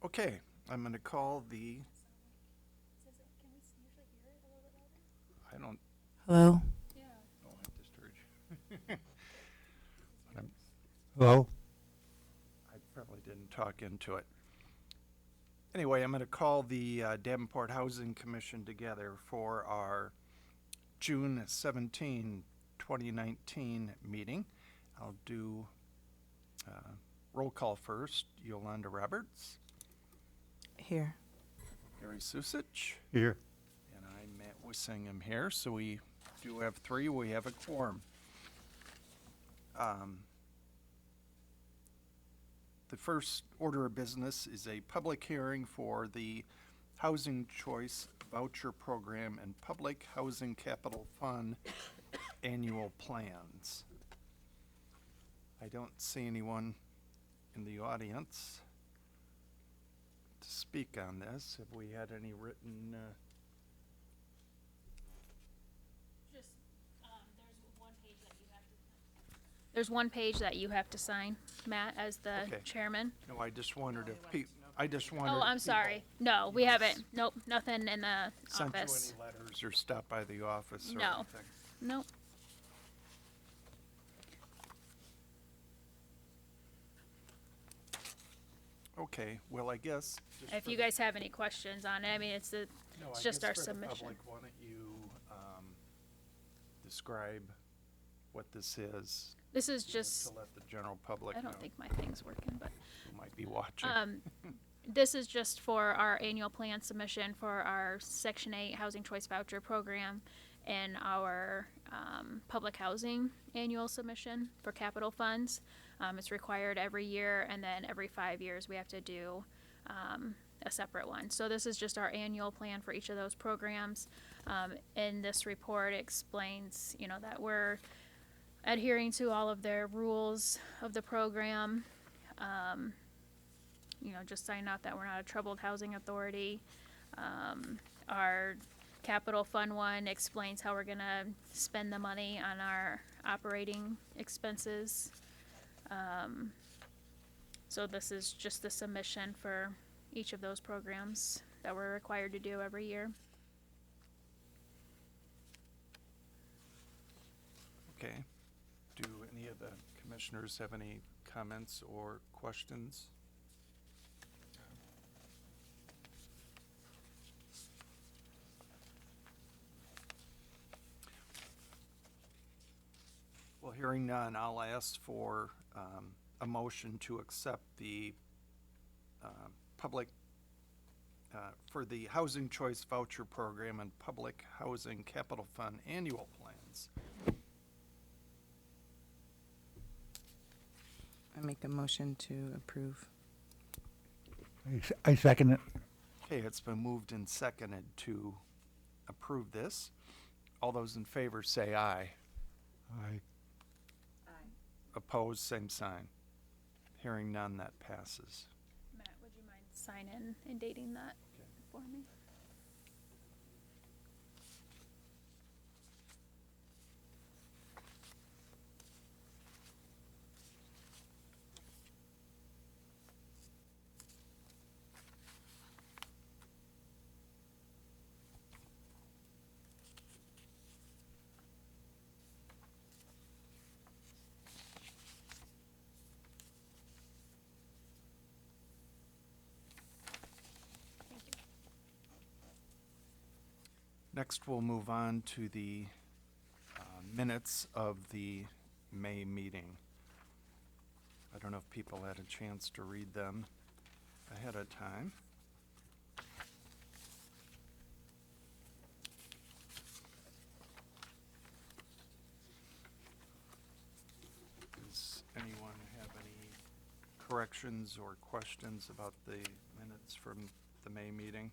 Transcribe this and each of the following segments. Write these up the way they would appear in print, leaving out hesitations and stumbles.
Okay, I'm going to call the, I don't Hello? know, I just heard you. But Hello? I probably didn't talk into it. Anyway, I'm going to call the Davenport Housing Commission together for our June 17, 2019 meeting. I'll do roll call first. Yolanda Roberts, Here. Harry Susich, Here. and I'm Matt Wissingham here. So we do have three. We have a quorum. The first order of business is a public hearing for the Housing Choice Voucher Program and Public Housing Capital Fund annual plans. I don't see anyone in the audience to speak on this. Have we had any written? There's one page that you have to sign, Matt, as the Okay. chairman. No, I just wondered if I just wondered. Oh, if I'm sorry. people No, we haven't. Nope, nothing in the Sent you office. any letters or stopped by the office or No. anything? Nope. Okay, well, I guess. just If for you the- guys have any questions on it, I mean, it's No, it's I just guess our for the submission. public, why don't you describe what this is? This is you know, just, To let the general public I know don't think my thing's working, but, who might be watching. this is just for our annual plan submission for our Section 8 Housing Choice Voucher Program and our public housing annual submission for capital funds. It's required every year, and then every 5 years we have to do a separate one. So this is just our annual plan for each of those programs. And this report explains, that we're adhering to all of their rules of the program. Just sign out that we're not a troubled housing authority. Our capital fund one explains how we're gonna spend the money on our operating expenses. So this is just the submission for each of those programs that we're required to do every year. Okay. Do any of the commissioners have any comments or questions? Well, hearing none, I'll ask for a motion to accept the public, for the Housing Choice Voucher Program and Public Housing Capital Fund annual plans. I make a motion to approve. I second it. Okay, it's been moved and seconded to approve this. All those in favor say aye. Aye. Opposed, same sign. Hearing none, that passes. Matt, would you mind signing and dating that Okay. for me? Thank you. Next, we'll move on to the minutes of the May meeting. I don't know if people had a chance to read them ahead of time. Does anyone have any corrections or questions about the minutes from the May meeting?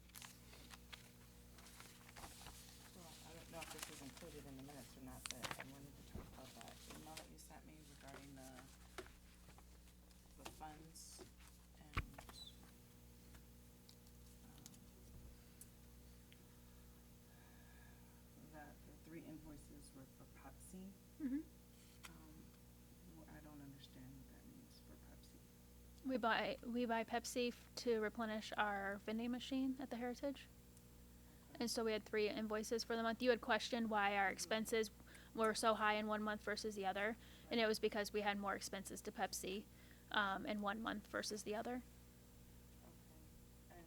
Well, I don't know if this is included in the minutes or not, but I wanted to talk about that email that you sent me regarding the funds and, that the 3 invoices were for Pepsi. Mm-hmm. I don't understand what that means for Pepsi. We buy Pepsi to replenish our vending machine at the Heritage. And so we had 3 invoices for the month. You had questioned why our expenses were so high in one month versus the other, and it was because we had more expenses to Pepsi in one month versus the other. Okay. And,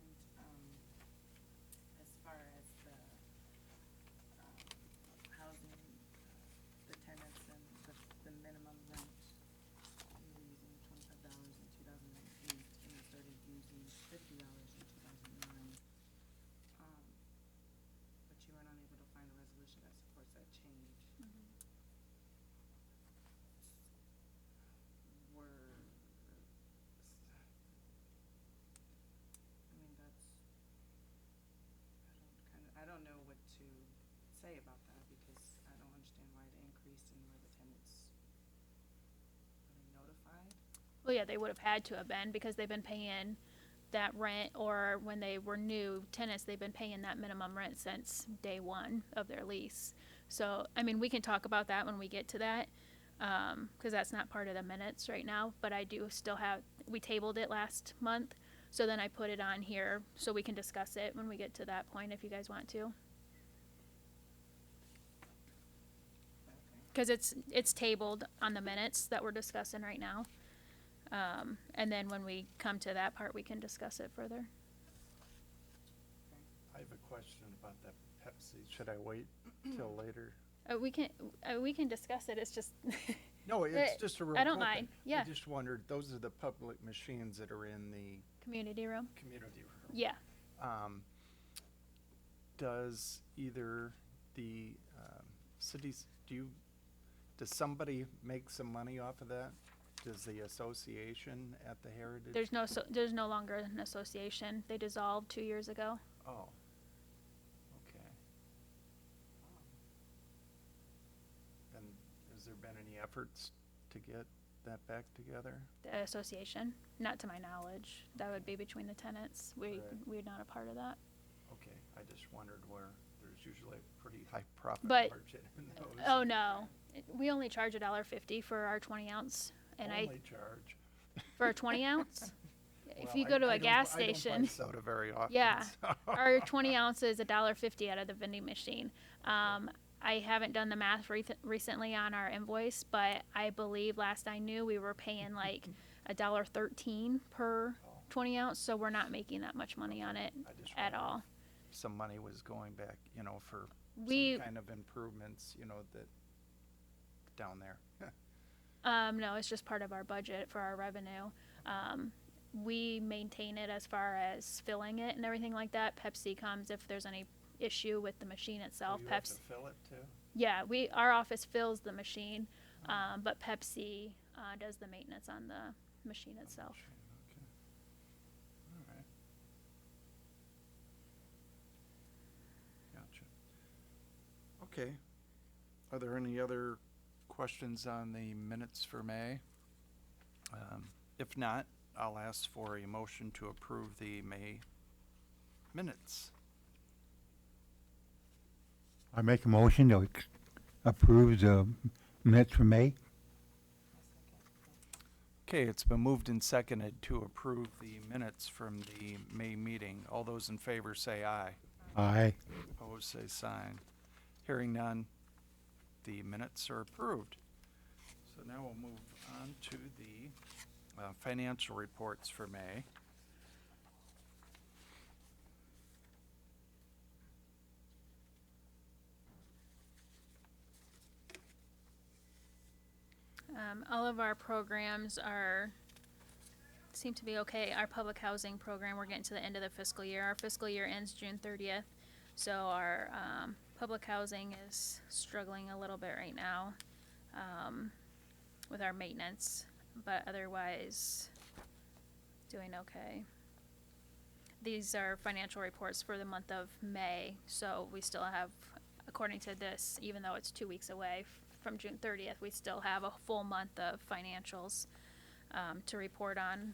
as far as the, housing, the tenants and the minimum rent, you were using $25 in 2008, and you started using $50 in 2009. But you were unable to find a resolution that supports that change. Were, I mean, that's, I don't know what to say about that, because I don't understand why it increased and why the tenants, were they notified? Well, yeah, they would have had to have been because they've been paying that rent, or when they were new tenants, they've been paying that minimum rent since day one of their lease. So, I mean, we can talk about that when we get to that, because that's not part of the minutes right now, but I do still have, we tabled it last month, so then I put it on here so we can discuss it when we get to that point if you guys want to. Okay. Because it's tabled on the minutes that we're discussing right now. And then when we come to that part, we can discuss it further. I have a question about that Pepsi. Should I wait till later? We can discuss it. It's just No, it's just a real I don't quick mind. thing. Yeah. I just wondered, those are the public machines that are in the community room. community room. Yeah. Does either the cities, does somebody make some money off of that? Does the association at the Heritage? There's no longer an association. They dissolved 2 years ago. Oh, okay. And has there been any efforts to get that back together? The association, not to my knowledge. That would be between the tenants. Right. We're not a part of that. Okay, I just wondered where there's usually a pretty high profit But- margin in those. Oh no, we only charge $1.50 for our 20-ounce, and Only charge. for a 20-ounce. If Well, you go to I a gas I don't buy station, soda very often. yeah, so- our 20 ounce is $1.50 out of the vending machine. I haven't done the math recently on our invoice, but I believe last I knew we were paying like $1.13 per Oh. 20 ounce, so we're not making that much money on it I just at wondered all. if some money was going back, for We some kind of improvements, that down there. no, it's just part of our budget for our revenue. We maintain it as far as filling it and everything like that. Pepsi comes if there's any issue with the machine Oh, itself. you have to Pepsi, fill it too? yeah, our office fills the machine, but Pepsi does the maintenance on the machine itself. Okay. All right. Gotcha. Okay. Are there any other questions on the minutes for May? If not, I'll ask for a motion to approve the May minutes. I make a motion to approve the minutes for May. Okay, it's been moved and seconded to approve the minutes from the May meeting. All those in favor say aye. Aye. Opposed, say sign. Hearing none, the minutes are approved. So now we'll move on to the financial reports for May. All of our programs seem to be okay. Our public housing program, we're getting to the end of the fiscal year. Our fiscal year ends June 30th, so our public housing is struggling a little bit right now with our maintenance, but otherwise doing okay. These are financial reports for the month of May, so we still have, according to this, even though it's 2 weeks away from June 30th, we still have a full month of financials to report on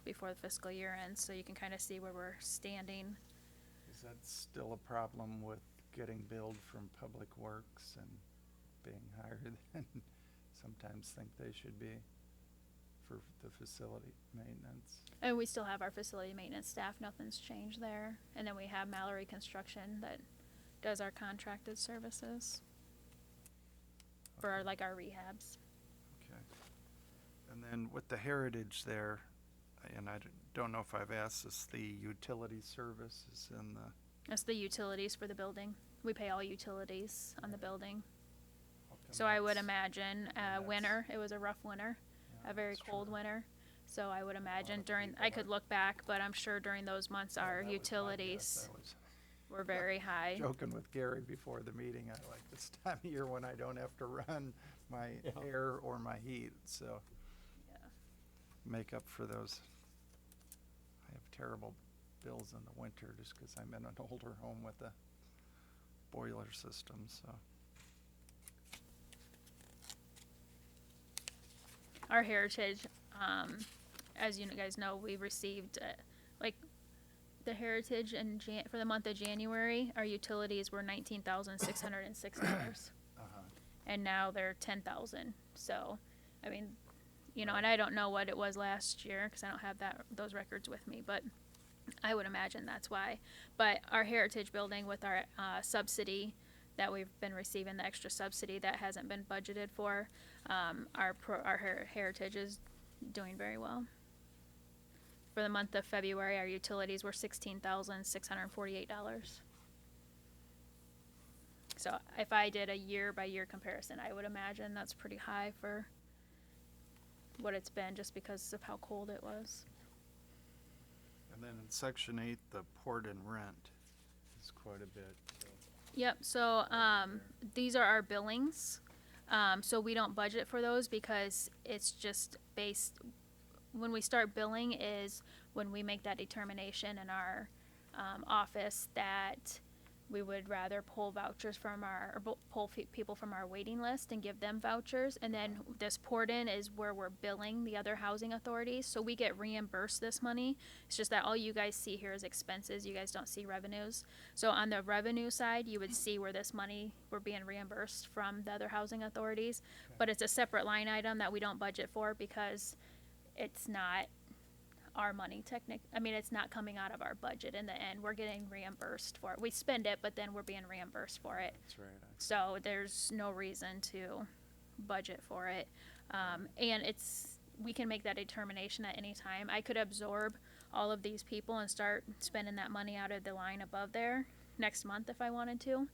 before the fiscal year ends, so you can kind of see where we're standing. Is that still a problem with getting billed from Public Works and being higher than sometimes think they should be? for the facility maintenance. And we still have our facility maintenance staff, nothing's changed there. And then we have Mallory Construction that does our contracted services for our, like our rehabs. Okay. And then with the heritage there, and I don't know if I've asked this, the utility service is in the. That's the utilities for the building. We pay all utilities on the building. how come So I would that's- imagine, that's- winter, it was a rough winter, yeah, a very that's cold true. winter. So I would imagine of during, people I could are- look back, but I'm sure during those months, Yeah, our that was my guess. utilities I was were very high. joking with Gary before the meeting, I like this time of year when I don't have to run my air or my heat, so Yeah. make up for those. I have terrible bills in the winter just 'cause I'm in an older home with a boiler system, so. Our heritage, as you guys know, we received, like, the heritage in for the month of January, our utilities were $19,606. Uh-huh. And now they're 10,000. So, I mean, you know, and I don't know what it was last year because I don't have those records with me, but I would imagine that's why. But our heritage building with our subsidy that we've been receiving, the extra subsidy that hasn't been budgeted for, our heritage is doing very well. For the month of February, our utilities were $16,648. So if I did a year-by-year comparison, I would imagine that's pretty high for what it's been, just because of how cold it was. And then in section 8, the port and rent is quite a bit, so. Yep, so, these are our billings. So we don't budget for those because it's just based, when we start billing is when we make that determination in our, office that we would rather pull vouchers from pull people from our waiting list and give them vouchers. And then this port in is where we're billing the other housing authorities. So we get reimbursed this money. It's just that all you guys see here is expenses. You guys don't see revenues. So on the revenue side, you would see where this money, we're being reimbursed from the other housing authorities. But it's a separate line item that we don't budget for because it's not our money I mean, it's not coming out of our budget in the end. We're getting reimbursed for it. We spend it, but then we're being reimbursed for it. That's right. So there's no reason to budget for it. And we can make that determination at any time. I could absorb all of these people and start spending that money out of the line above there next month if I wanted to.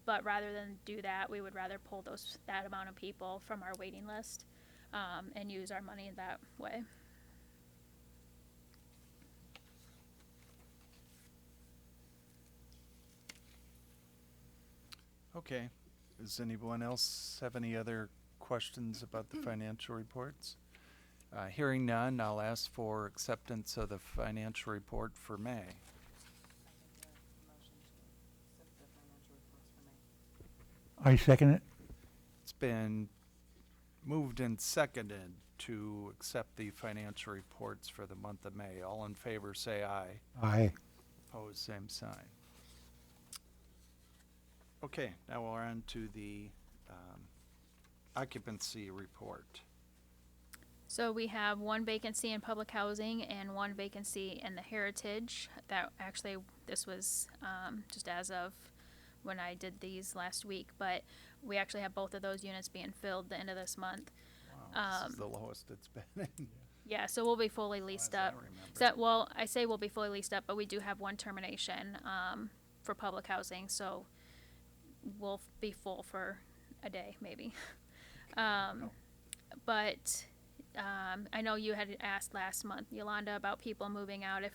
But rather than do that, we would rather pull that amount of people from our waiting list, and use our money that way. Okay. Does anyone else have any other questions about the financial reports? Hearing none, I'll ask for acceptance of the financial report for May. I think the motion to accept the financial reports for May. I second it. It's been moved and seconded to accept the financial reports for the month of May. All in favor, say aye. Aye. Opposed, same sign. Okay, now we're on to the occupancy report. So we have one vacancy in public housing and one vacancy in the heritage. That actually, this was just as of when I did these last week, but we actually have both of those units being filled the end of this month. Wow, this is the lowest it's been in. Yeah, so we'll be fully leased as I up. remember. So, well, I say we'll be fully leased up, but we do have one termination for public housing, so we'll be full for a day, maybe. But I know you had asked last month, Yolanda, about people moving out if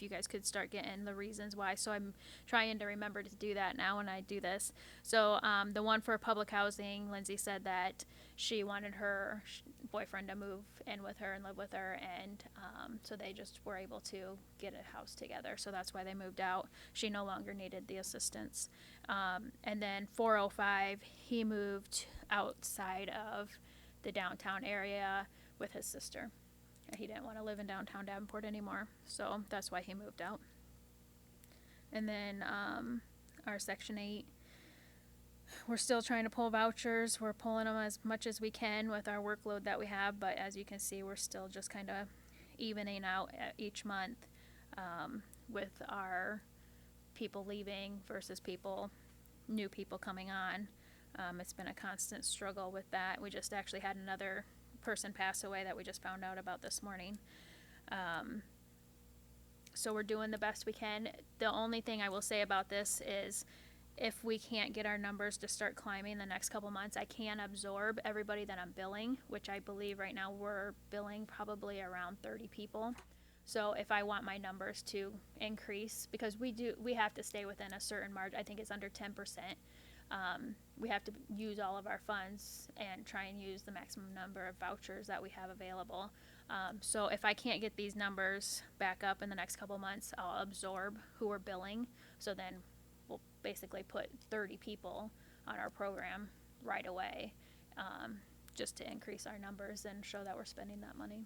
you guys could start getting the reasons why. So I'm trying to remember to do that now when I do this. So the one for public housing, Lindsay said that she wanted her boyfriend to move in with her and live with her, and so they just were able to get a house together. So that's why they moved out. She no longer needed the assistance. And then 405, he moved outside of the downtown area with his sister. He didn't want to live in downtown Davenport anymore, so that's why he moved out. And then our Section 8, we're still trying to pull vouchers. We're pulling them as much as we can with our workload that we have, but as you can see, we're still just kind of evening out each month with our people leaving versus new people coming on. It's been a constant struggle with that. We just actually had another person pass away that we just found out about this morning. So we're doing the best we can. The only thing I will say about this is if we can't get our numbers to start climbing the next couple months, I can absorb everybody that I'm billing, which I believe right now we're billing probably around 30 people. So if I want my numbers to increase, because we have to stay within a certain margin, I think it's under 10%. We have to use all of our funds and try and use the maximum number of vouchers that we have available. So if I can't get these numbers back up in the next couple months, I'll absorb who we're billing. So then we'll basically put 30 people on our program right away, just to increase our numbers and show that we're spending that money.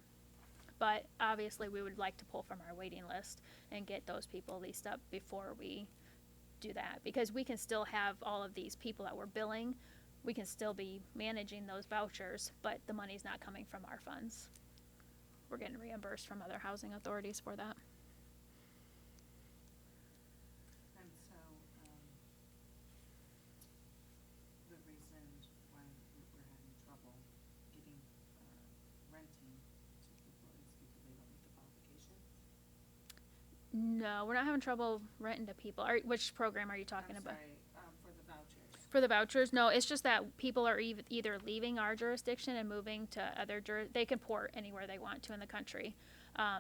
But obviously we would like to pull from our waiting list and get those people leased up before we do that, because we can still have all of these people that we're billing. We can still be managing those vouchers, but the money's not coming from our funds. We're getting reimbursed from other housing authorities for that. And so, the reason why we're having trouble getting, renting to people is because they don't meet the qualification? No, we're not having trouble renting to people. Which program are you talking about? I'm sorry, for the vouchers. For the vouchers, no, it's just that people are either leaving our jurisdiction and moving to other they can port anywhere they want to in the country.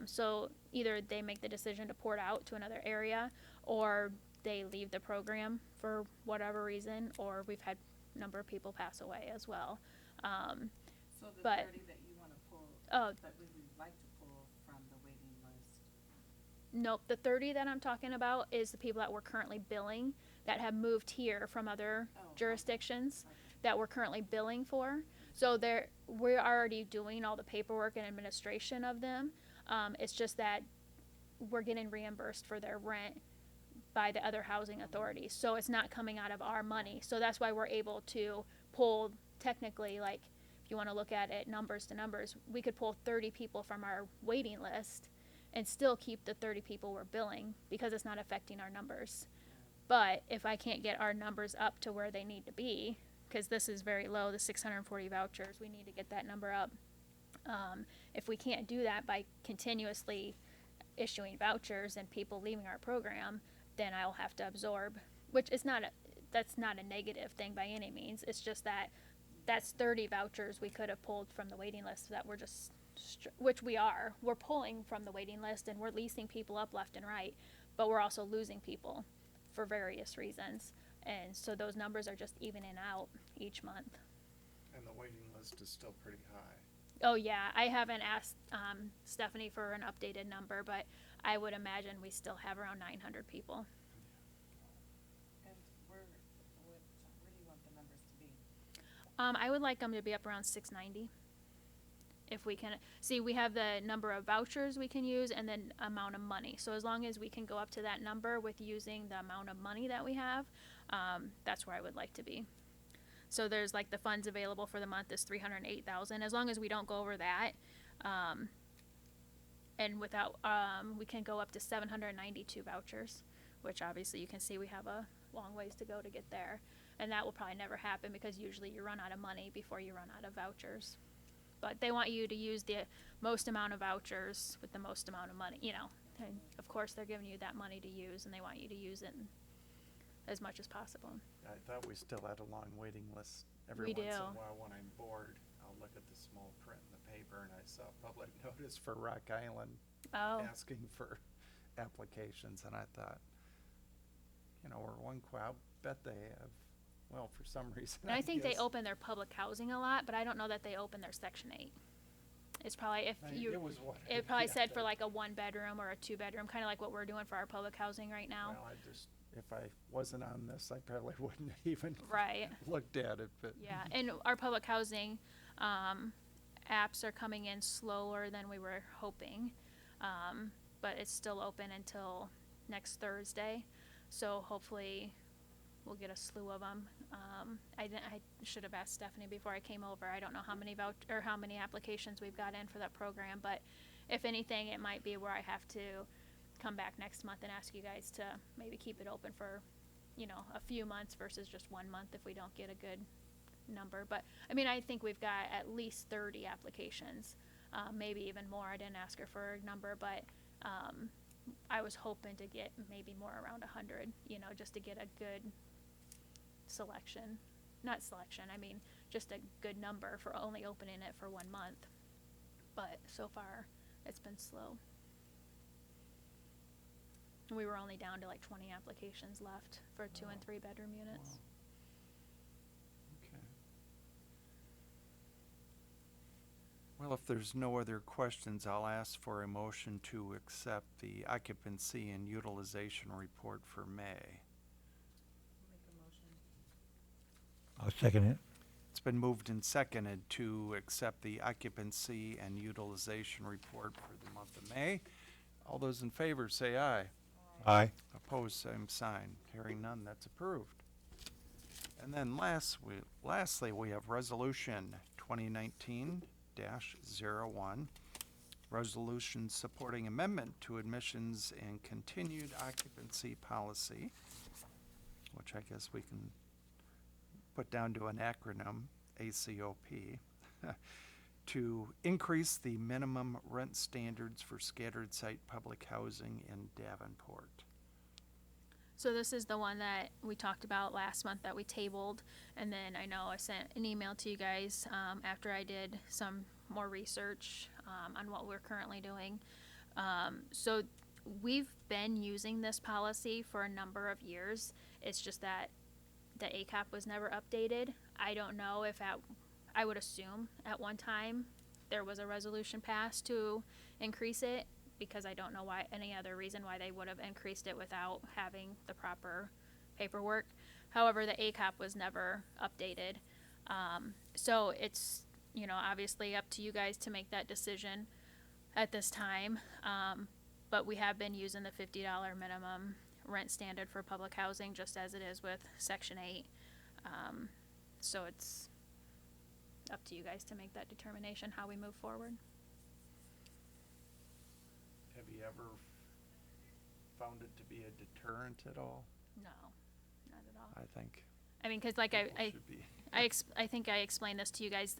So either they make the decision to port out to another area, or they leave the program for whatever reason, or we've had a number of people pass away as well. So the but- 30 that you wanna pull, Oh. that we would like to pull from the waiting list. Nope, the 30 that I'm talking about is the people that we're currently billing that have moved here from other Oh, okay. jurisdictions Okay. that we're currently billing for. So we're already doing all the paperwork and administration of them. It's just that we're getting reimbursed for their rent by the other housing authorities. So it's not coming out of our money. So that's why we're able to pull, technically, like, if you want to look at it numbers to numbers, we could pull 30 people from our waiting list and still keep the 30 people we're billing because it's not affecting our numbers. But if I can't get our numbers up to where they need to be, because this is very low, the 640 vouchers, we need to get that number up. If we can't do that by continuously issuing vouchers and people leaving our program, then I'll have to absorb, which is that's not a negative thing by any means. It's just that that's 30 vouchers we could have pulled from the waiting list that we're just, which we're pulling from the waiting list and we're leasing people up left and right, but we're also losing people for various reasons. And so those numbers are just evening out each month. And the waiting list is still pretty high. Oh yeah, I haven't asked Stephanie for an updated number, but I would imagine we still have around 900 people. And where do you want the numbers to be? I would like them to be up around 690. If we can, see, we have the number of vouchers we can use and then amount of money. So as long as we can go up to that number with using the amount of money that we have, that's where I would like to be. So there's like the funds available for the month is 308,000. As long as we don't go over that, and without, we can go up to 792 vouchers, which obviously you can see we have a long ways to go to get there. And that will probably never happen because usually you run out of money before you run out of vouchers. But they want you to use the most amount of vouchers with the most amount of money, and of course they're giving you that money to use and they want you to use it as much as possible. I thought we still had a long waiting list. Every We once in do. a while when I'm bored, I'll look at the small print in the paper and I saw public notice for Rock Island Oh, asking for applications, and I thought, we're one I'll bet they have, well, for some reason. and I think they guess- open their public housing a lot, but I don't know that they open their Section 8. It's probably It was what. it probably yeah, said for that- like a 1-bedroom or a 2-bedroom, kind of like what we're doing for our public housing right now. Well, if I wasn't on this, I probably wouldn't have even Right. looked at it, but. Yeah, and our public housing apps are coming in slower than we were hoping, but it's still open until next Thursday. So hopefully we'll get a slew of them. I should have asked Stephanie before I came over. I don't know how many how many applications we've got in for that program, but if anything, it might be where I have to come back next month and ask you guys to maybe keep it open for, you know, a few months versus just 1 month if we don't get a good number. But I mean, I think we've got at least 30 applications, maybe even more. I didn't ask her for a number, but I was hoping to get maybe more around 100, you know, just to get a good selection. Not selection, I mean, just a good number for only opening it for 1 month. But so far, it's been slow. We were only down to like 20 applications left for 2 and 3 bedroom units. Okay. Well, if there's no other questions, I'll ask for a motion to accept the occupancy and utilization report for May. Make a motion. I'll second it. It's been moved and seconded to accept the occupancy and utilization report for the month of May. All those in favor say aye. Aye. Opposed, same sign. Hearing none, that's approved. And then lastly, we have Resolution 2019-01, resolution supporting amendment to admissions and continued occupancy policy, which I guess we can put down to an acronym, ACOP, to increase the minimum rent standards for scattered site public housing in Davenport. So this is the one that we talked about last month that we tabled, and then I know I sent an email to you guys after I did some more research on what we're currently doing. So we've been using this policy for a number of years. It's just that the ACOP was never updated. I don't know if I would assume at one time there was a resolution passed to increase it, because I don't know why any other reason why they would have increased it without having the proper paperwork. However, the ACOP was never updated. So it's, you know, obviously up to you guys to make that decision at this time. But we have been using the $50 minimum rent standard for public housing, just as it is with Section 8. So it's up to you guys to make that determination how we move forward. Have you ever found it to be a deterrent at all? No, not at all. I think I mean, because like people should be. I think I explained this to you guys.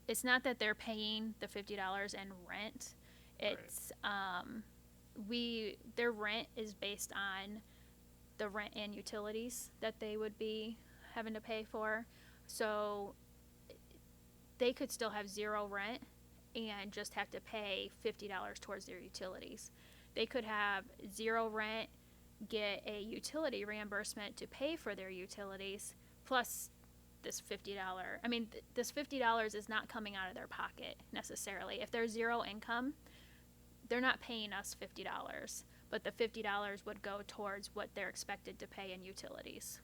It's not that they're paying the $50 in rent. It's their rent is based on the rent and utilities that they would be having to pay for. So they could still have zero rent and just have to pay $50 towards their utilities. They could have zero rent, get a utility reimbursement to pay for their utilities, plus this $50. I mean, this $50 is not coming out of their pocket necessarily. If there's zero income, they're not paying us $50, but the $50 would go towards what they're expected to pay in utilities.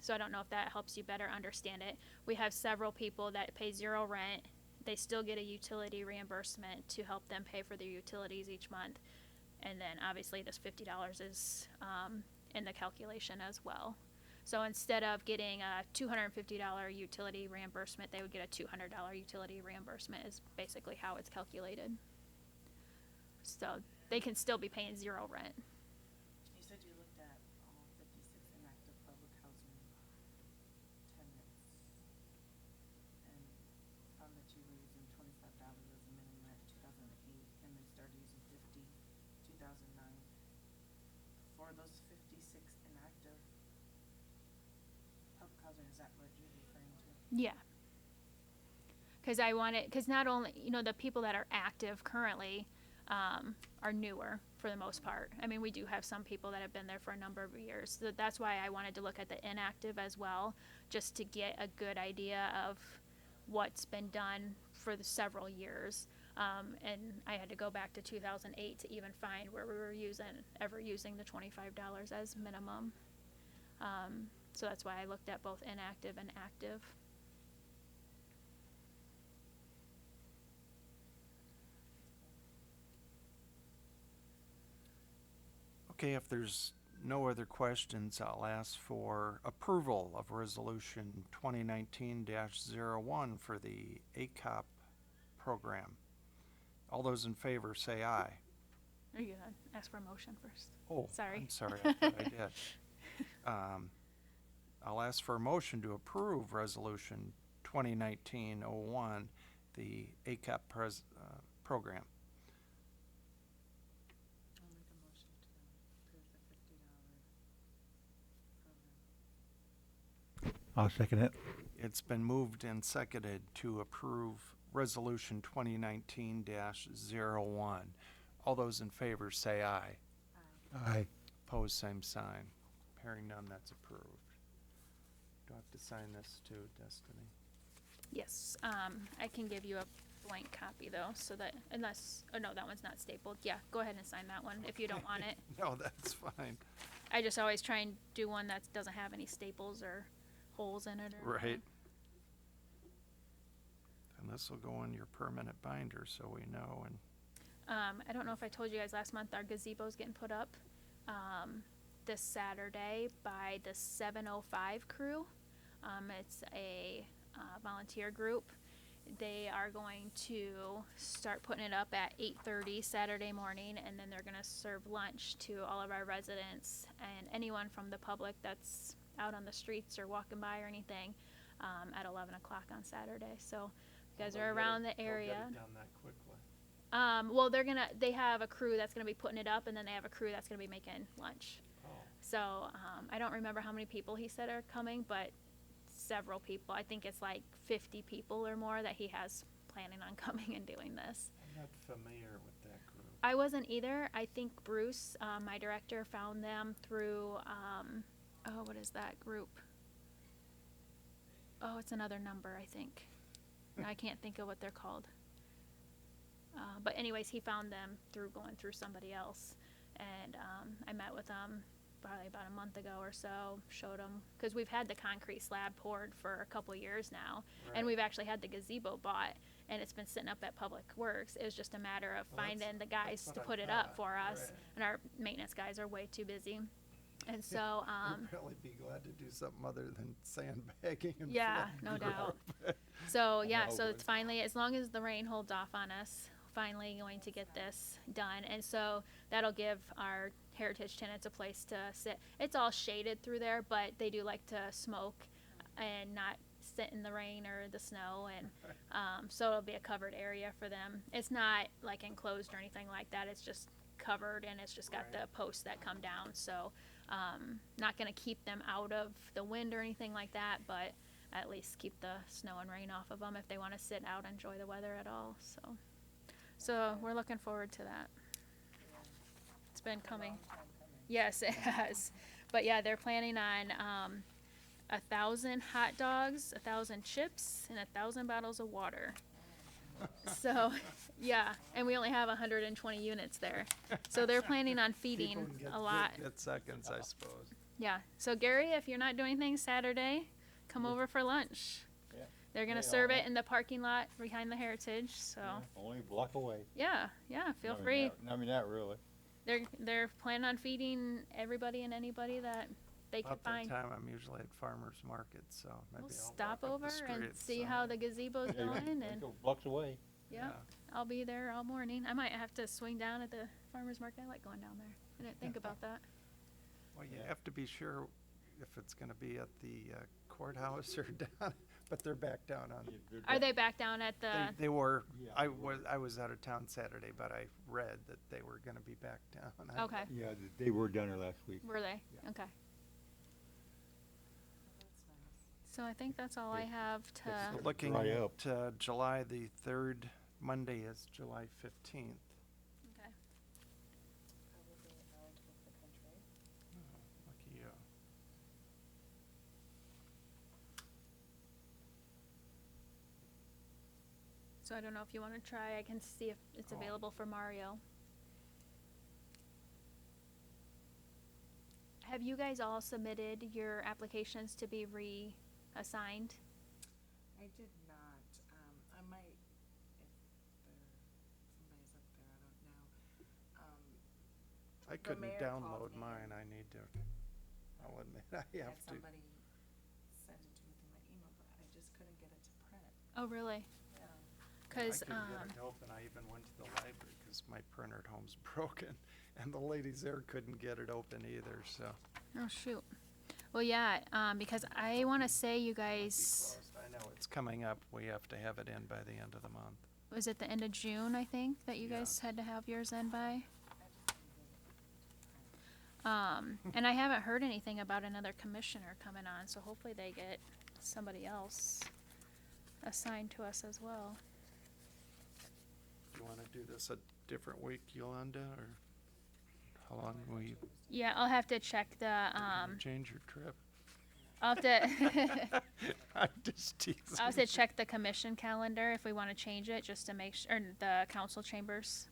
So I don't know if that helps you better understand it. We have several people that pay zero rent. They still get a utility reimbursement to help them pay for their utilities each month. And then obviously this $50 is in the calculation as well. So instead of getting a $250 utility reimbursement, they would get a $200 utility reimbursement is basically how it's calculated. So they can still be paying zero rent. You said you looked at all 56 inactive public housing tenants and found that you were using $25 as a minimum rent 2008, and they started using 2009. For those 56 inactive public housing, is that what you're referring to? Yeah. Because not only, you know, the people that are active currently are newer for the most part. I mean, we do have some people that have been there for a number of years. So that's why I wanted to look at the inactive as well, just to get a good idea of what's been done for the several years. And I had to go back to 2008 to even find where we were ever using the $25 as minimum. So that's why I looked at both inactive and active. Okay, if there's no other questions, I'll ask for approval of Resolution 2019-01 for the ACOP program. All those in favor say aye. Are you gonna ask for a motion first? Oh, Sorry. I'm sorry, I thought I did. I'll ask for a motion to approve Resolution 2019-01, the ACAP program. I'll make a motion to approve the $50 program. I'll second it. It's been moved and seconded to approve Resolution 2019-01. All those in favor say aye. Aye. Opposed, same sign. Hearing none, that's approved. Do I have to sign this too, Destiny? Yes, I can give you a blank copy though, so that unless, oh no, that one's not stapled. Yeah, go ahead and sign that one if you don't want it. No, that's fine. I just always try and do one that doesn't have any staples or holes in it or Right. anything. And this will go in your permanent binder so we know. And I don't know if I told you guys last month, our gazebo's getting put up this Saturday by the 705 crew. It's a volunteer group. They are going to start putting it up at 8:30 Saturday morning, and then they're going to serve lunch to all of our residents and anyone from the public that's out on the streets or walking by or anything at 11 o'clock on Saturday. So if you guys are around the area. They'll get it done that quickly. Well, they have a crew that's going to be putting it up, and then they have a crew that's going to be making lunch. Oh, So I don't remember how many people he said are coming, but several people. I think it's like 50 people or more that he has planning on coming and doing this. I'm not familiar with that group. I wasn't either. I think Bruce, my director, found them through, what is that group? Oh, it's another number, I think. I can't think of what they're called. But anyways, he found them through going through somebody else. And I met with them probably about a month ago or so, showed them, because we've had the concrete slab poured for a couple years now. Right. And we've actually had the gazebo bought, and it's been sitting up at Public Works. It was just a matter of Well, that's- finding the guys that's to what I put it up thought, for us. right. And our maintenance guys are way too busy. And so, We'd probably be glad to do something other than sandbagging and yeah, floor no doubt. group. So yeah, know, so but- it's finally, as long as the rain holds off on us, finally going to get this done. And so that'll give our heritage tenants a place to sit. It's all shaded through there, but they do like to smoke and not sit in the rain or the snow. And so it'll be a covered area for them. It's not like enclosed or anything like that. It's just covered, and it's just got Right. the posts that come down. So not going to keep them out of the wind or anything like that, but at least keep the snow and rain off of them if they want to sit out and enjoy the weather at all. So we're looking forward to that. It's been coming. Yes, it has. But yeah, they're planning on 1,000 hot dogs, 1,000 chips, and 1,000 bottles of water. So, yeah, and we only have 120 units there. So they're planning on feeding People can get- a lot. Get seconds, I suppose. Yeah. So Gary, if you're not doing anything Saturday, come over for lunch. Yeah. They're gonna Yeah, serve I'll- it in the parking lot behind the Heritage. So Only a block away. yeah, feel free. Not really. They're planning on feeding everybody and anybody that they can About that find. time, I'm usually at farmer's market, so maybe We'll I'll stop walk up over the and street see some- how the gazebo's Yeah, going, like and a blocks away. yeah, I'll be there all morning. I might have to swing down at the farmers market. I like going down there. I didn't think about that. Well, you Yeah. have to be sure if it's gonna be at the courthouse or down, but they're back down on. Are they back down at the? They were, Yeah, I they were. was out of town Saturday, but I read that they were gonna be back down. Okay. Yeah, they were down there last week. Were they? Yeah. Okay. That's nice. So I think that's all I It- have So to. looking Dry up. at July the 3rd, Monday is July 15th. Okay. Probably out of the country. Lucky you. So I don't know if you want to try. I can see if it's Oh. available for Mario. Have you guys all submitted your applications to be reassigned? I did not. I might, if there, somebody's up there, I don't know. I couldn't mayor called download me mine, and I need to, I'll admit, I had have to. somebody send it to me through my email, but I just couldn't get it to print. Oh, really? Yeah. Cause, I couldn't get it to open, I even went to the library, cause my printer at home's broken, and the ladies there couldn't get it open either, so. oh, shoot. Well, yeah, because I wanna say you Might be guys, closed. I know it's coming up, we have to have it in by the end of the month. was it the end of June, I think, that you Yeah. guys had to have yours in by? I just couldn't get it to print. And I haven't heard anything about another commissioner coming on, so hopefully they get somebody else assigned to us as well. You wanna do this a different week, Yolanda, or how long will you Yeah, I'll have to check the, change your trip? I'll have to, I'm just teasing. I'll have to check the commission calendar if we wanna change it, just to make or the council chambers,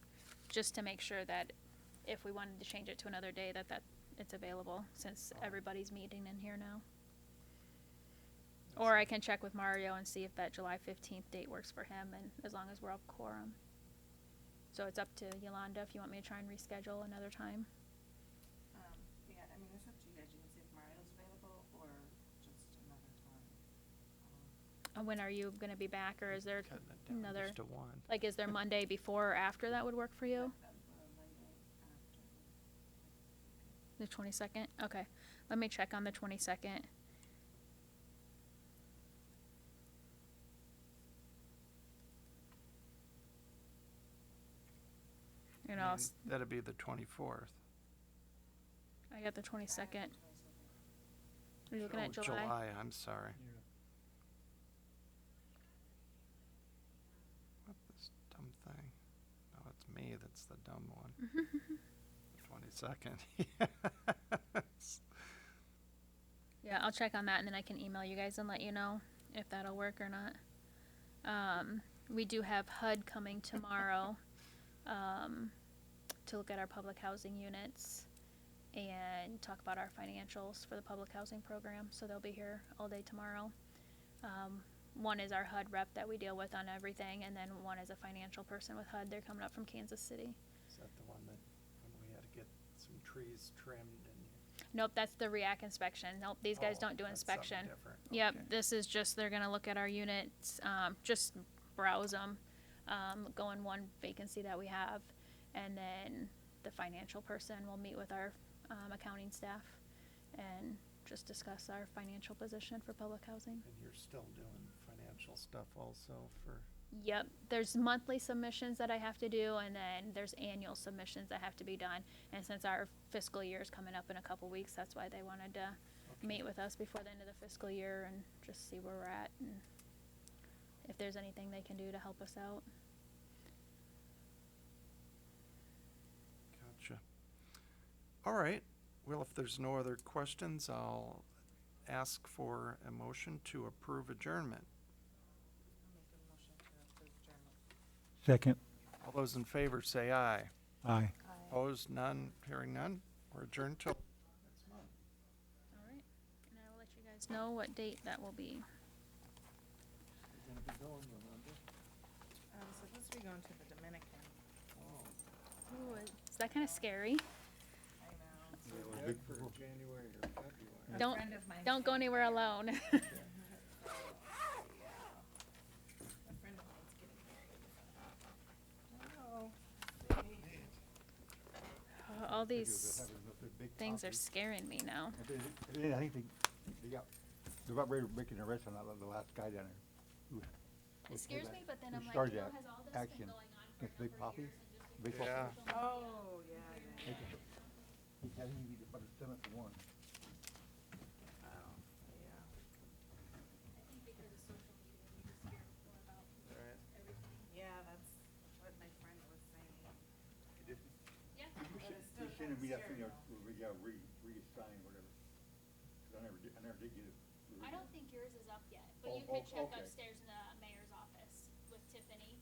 just to make sure that if we wanted to change it to another day, that it's available, since everybody's meeting in here now. Or I can check with Mario and see if that July 15th date works for him, and as long as we're up quorum. So it's up to Yolanda if you want me to try and reschedule another time. Yeah, I mean, it's up to you guys. You can see if Mario's available or just another time. When are you gonna be back, or is there Cutting it down another, just to one. like, is there Monday before or after that would work for you? Monday after. The 22nd? Okay, let me check on the 22nd. You know, That'd be the 24th. I got the 22nd. Are you looking at Oh, July? I'm sorry. What this dumb thing? No, it's me that's the dumb one. 22nd. Yeah, I'll check on that and then I can email you guys and let you know if that'll work or not. We do have HUD coming tomorrow to look at our public housing units and talk about our financials for the public housing program. So they'll be here all day tomorrow. One is our HUD rep that we deal with on everything, and then one is a financial person with HUD. They're coming up from Kansas City. Is that the one that, when we had to get some trees trimmed and? Nope, that's the REAC inspection. Nope, these guys Oh, don't do that's something inspection. different. Yep, Okay. this is just, they're gonna look at our units, just browse them, go in one vacancy that we have, and then the financial person will meet with our, accounting staff and just discuss our financial position for public housing. And you're still doing financial stuff also for, Yep, there's monthly submissions that I have to do, and then there's annual submissions that have to be done. And since our fiscal year is coming up in a couple weeks, that's why they wanted to meet with us before the end of the fiscal year and just see where we're at and if there's anything they can do to help us out. gotcha. All right, well, if there's no other questions, I'll ask for a motion to approve adjournment. I'll make a motion to approve adjournment. Second. All those in favor say aye. Aye. Opposed, none, hearing none, we're adjourned till next month. All right, and I will let you guys know what date that will be. I'm supposed to be going to the Dominican. Ooh, is that kind of scary? I know. For January or February. A Don't- friend of mine Don't go said- anywhere alone. Yeah. A friend of mine's getting married. Oh, sweet. All these things are scaring me now. I think they're about ready to make an arrest on the last guy down there. It scares me, but then Who I'm like, started you know, that has all this action? been going on for a Against Big number of Papi? years and just Baseball Yeah. player. Oh, yeah, yeah. I think he beat about 7-1. Yeah. I think because of social media, we just hear more about Right. everything. Yeah, that's what my friend was saying. Yeah. But it's still We sent him kinda that thing, scary. where we got reassigned, whatever. 'Cause I never did get it. I don't think yours is up yet, but Oh, you could oh, check okay. upstairs in the mayor's office with Tiffany.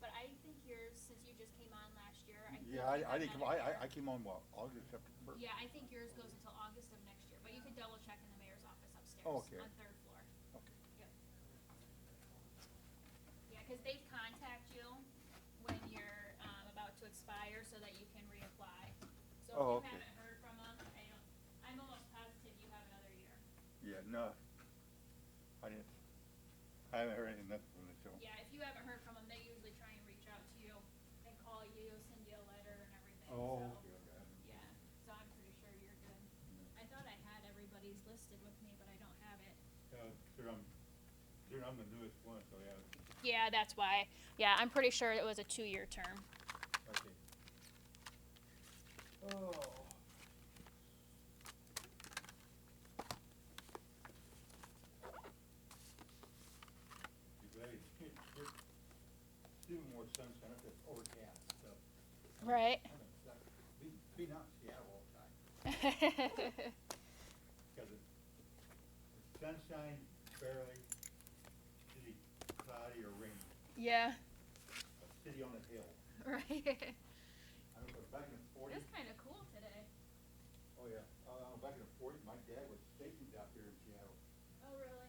But I think yours, since you just came on last year, I feel Yeah, like I I'm didn't not come, in there. I came on, what, August, September? Yeah, I think yours goes until August of next year, but you could double check in the mayor's office upstairs Oh, okay. on third floor. Okay. Yep. Yeah, 'cause they contact you when you're, about to expire so that you can reapply. So Oh, if you okay. haven't heard from them, I'm almost positive you have another year. Yeah, no. I haven't heard anything from the show. Yeah, if you haven't heard from them, they usually try and reach out to you and call you, send you a letter and everything, Oh, so. okay, okay. Yeah, so I'm pretty sure you're good. I thought I had everybody's listed with me, but I don't have it. I'm the newest one, so yeah. Yeah, that's why. Yeah, I'm pretty sure it was a 2-year term. Okay. Oh. You're glad it's even more sunshine up there, overcast stuff. Right. Be not Seattle all the time. Because it's sunshine barely, usually cloudy or rainy. Yeah. A city on a hill. Right. I remember back in the forties. It's kind of cool today. Oh, yeah. Back in the forties, my dad was stationed out here in Seattle. Oh, really?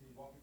He walked